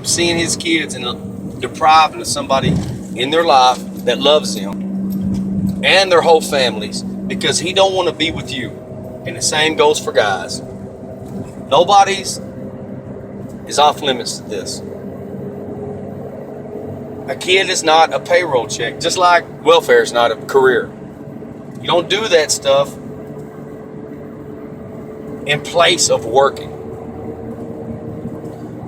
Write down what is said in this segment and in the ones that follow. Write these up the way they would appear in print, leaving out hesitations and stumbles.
seeing his kids and deprived of somebody in their life that loves them and their whole families because he don't want to be with you. And the same goes for guys. Nobody's is off limits to this. A kid is not a payroll check, just like welfare is not a career. You don't do that stuff in place of working.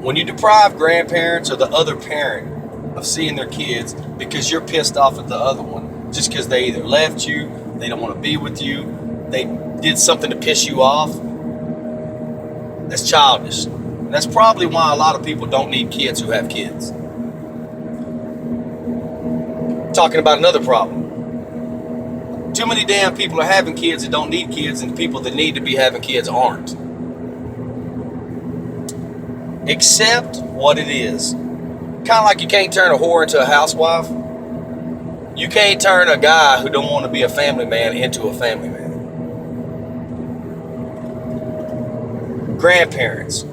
When you deprive grandparents or the other parent of seeing their kids because you're pissed off at the other one, just because they either left you, they don't want to be with you, they did something to piss you off, that's childish. And that's probably why a lot of people don't need kids who have kids. Talking about another problem. Too many damn people are having kids that don't need kids, and the people that need to be having kids aren't. Accept what it is. Kind of like you can't turn a whore into a housewife. You can't turn a guy who don't want to be a family man into a family man. Grandparents.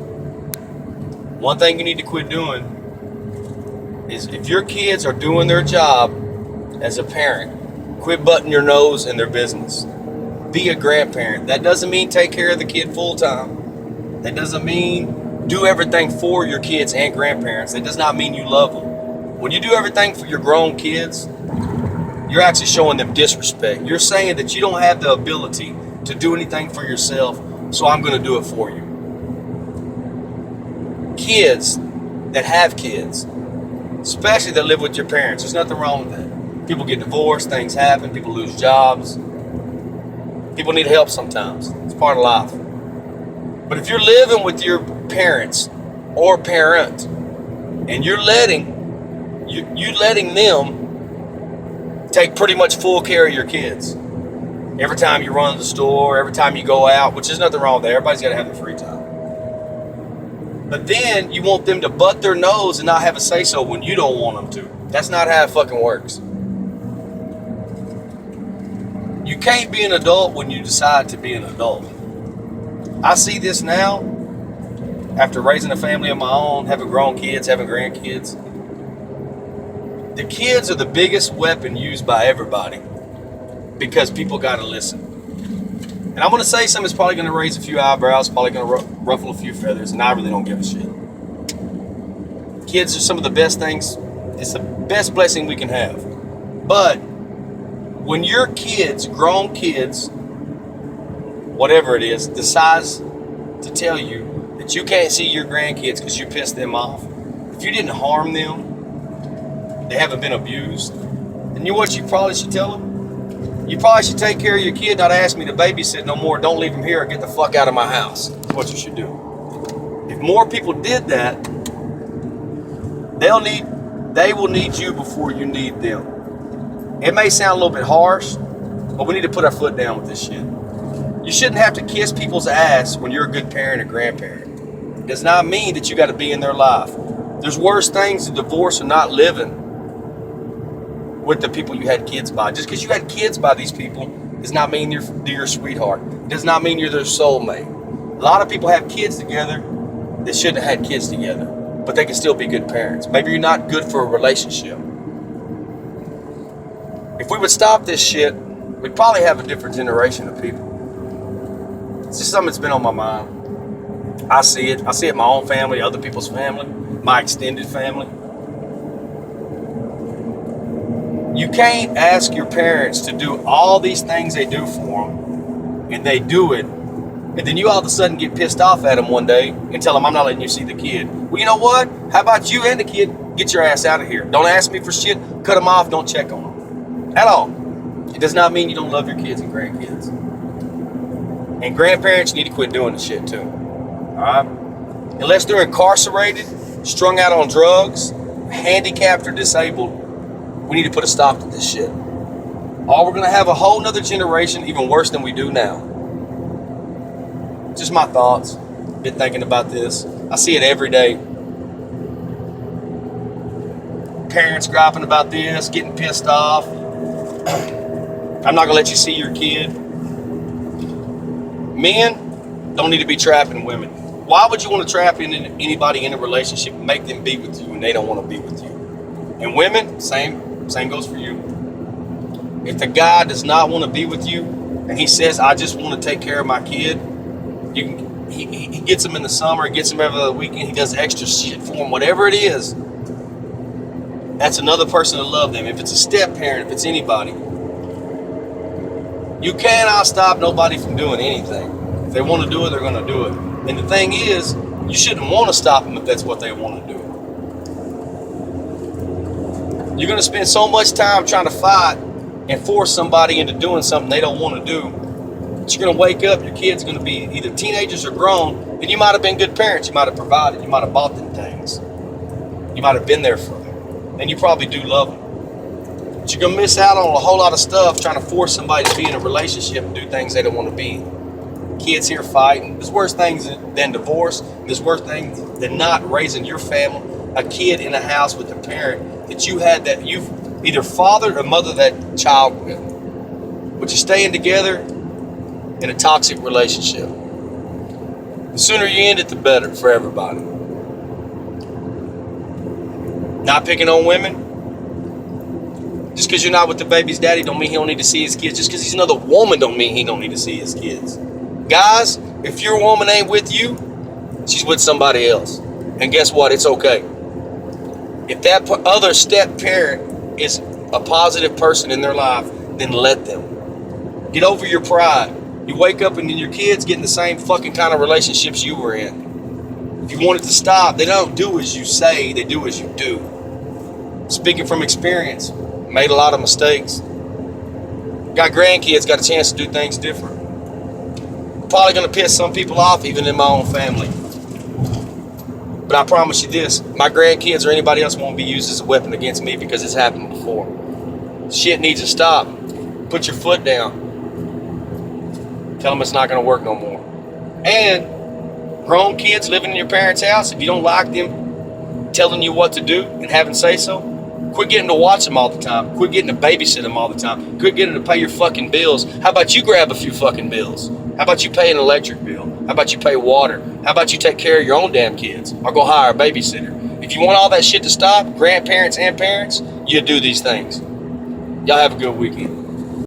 One thing you need to quit doing is if your kids are doing their job as a parent, quit butting your nose in their business. Be a grandparent. That doesn't mean take care of the kid full time. That doesn't mean do everything for your kids and grandparents. That does not mean you love them. When you do everything for your grown kids, you're actually showing them disrespect. You're saying that you don't have the ability to do anything for yourself, so I'm going to do it for you. Kids that have kids, especially that live with your parents, there's nothing wrong with that. People get divorced, things happen, people lose jobs. People need help sometimes. It's part of life. But if you're living with your parents or parent and you're letting them take pretty much full care of your kids, every time you run to the store, every time you go out, which is nothing wrong with that. Everybody's got to have their free time. But then you want them to butt their nose and not have a say-so when you don't want them to. That's not how it fucking works. You can't be an adult when you decide to be an adult. I see this now, after raising a family of my own, having grown kids, having grandkids. The kids are the biggest weapon used by everybody because people got to listen. And I'm going to say something that's probably going to raise a few eyebrows, probably going to ruffle a few feathers, and I really don't give a shit. Kids are some of the best things. It's the best blessing we can have. But when your kids, grown kids, whatever it is, decides to tell you that you can't see your grandkids because you pissed them off, if you didn't harm them, they haven't been abused, then you know what you probably should tell them? You probably should take care of your kid, not ask me to babysit no more. Don't leave him here or get the fuck out of my house. That's what you should do. If more people did that, they will need you before you need them. It may sound a little bit harsh, but we need to put our foot down with this shit. You shouldn't have to kiss people's ass when you're a good parent or grandparent. It does not mean that you got to be in their life. There's worse things than divorce or not living with the people you had kids by. Just because you had kids by these people does not mean you're your sweetheart. It does not mean you're their soulmate. A lot of people have kids together that shouldn't have had kids together, but they can still be good parents. Maybe you're not good for a relationship. If we would stop this shit, we'd probably have a different generation of people. It's just something that's been on my mind. I see it. I see it in my own family, other people's family, my extended family. You can't ask your parents to do all these things they do for them, and they do it, and then you all of a sudden get pissed off at them one day and tell them, I'm not letting you see the kid. Well, you know what? How about you and the kid get your ass out of here? Don't ask me for shit. Cut them off. Don't check on them at all. It does not mean you don't love your kids and grandkids. And grandparents need to quit doing this shit too. All right? Unless they're incarcerated, strung out on drugs, handicapped or disabled, we need to put a stop to this shit. Or we're going to have a whole nother generation even worse than we do now. Just my thoughts. Been thinking about this. I see it every day. Parents griping about this, getting pissed off. I'm not going to let you see your kid. Men don't need to be trapping women. Why would you want to trap anybody in a relationship, make them be with you when they don't want to be with you? And women, same goes for you. If the guy does not want to be with you and he says, I just want to take care of my kid, he gets him in the summer, he gets him every other weekend, he does extra shit for him, whatever it is, that's another person to love them. If it's a step parent, if it's anybody, you cannot stop nobody from doing anything. If they want to do it, they're going to do it. And the thing is, you shouldn't want to stop them if that's what they want to do. You're going to spend so much time trying to fight and force somebody into doing something they don't want to do. But you're going to wake up, your kid's going to be either teenagers or grown, and you might have been good parents. You might have provided. You might have bought them things. You might have been there for them. And you probably do love them. But you're going to miss out on a whole lot of stuff trying to force somebody to be in a relationship and do things they don't want to be. Kids here fighting. There's worse things than divorce. There's worse things than not raising your family, a kid in a house with a parent that you had, that you've either fathered or mothered that child with. But you're staying together in a toxic relationship. The sooner you end it, the better for everybody. Not picking on women. Just because you're not with the baby's daddy don't mean he don't need to see his kids. Just because he's another woman don't mean he don't need to see his kids. Guys, if your woman ain't with you, she's with somebody else. And guess what? It's okay. If that other step parent is a positive person in their life, then let them. Get over your pride. You wake up and then your kids get in the same fucking kind of relationships you were in. If you want it to stop, they don't do as you say, they do as you do. Speaking from experience, made a lot of mistakes. Got grandkids, got a chance to do things different. Probably going to piss some people off, even in my own family. But I promise you this, my grandkids or anybody else won't be used as a weapon against me because it's happened before. Shit needs to stop. Put your foot down. Tell them it's not going to work no more. And grown kids living in your parents' house, if you don't like them telling you what to do and having say so, quit getting to watch them all the time. Quit getting to babysit them all the time. Quit getting to pay your fucking bills. How about you grab a few fucking bills? How about you pay an electric bill? How about you pay water? How about you take care of your own damn kids? Or go hire a babysitter? If you want all that shit to stop, grandparents and parents, you do these things. Y'all have a good weekend.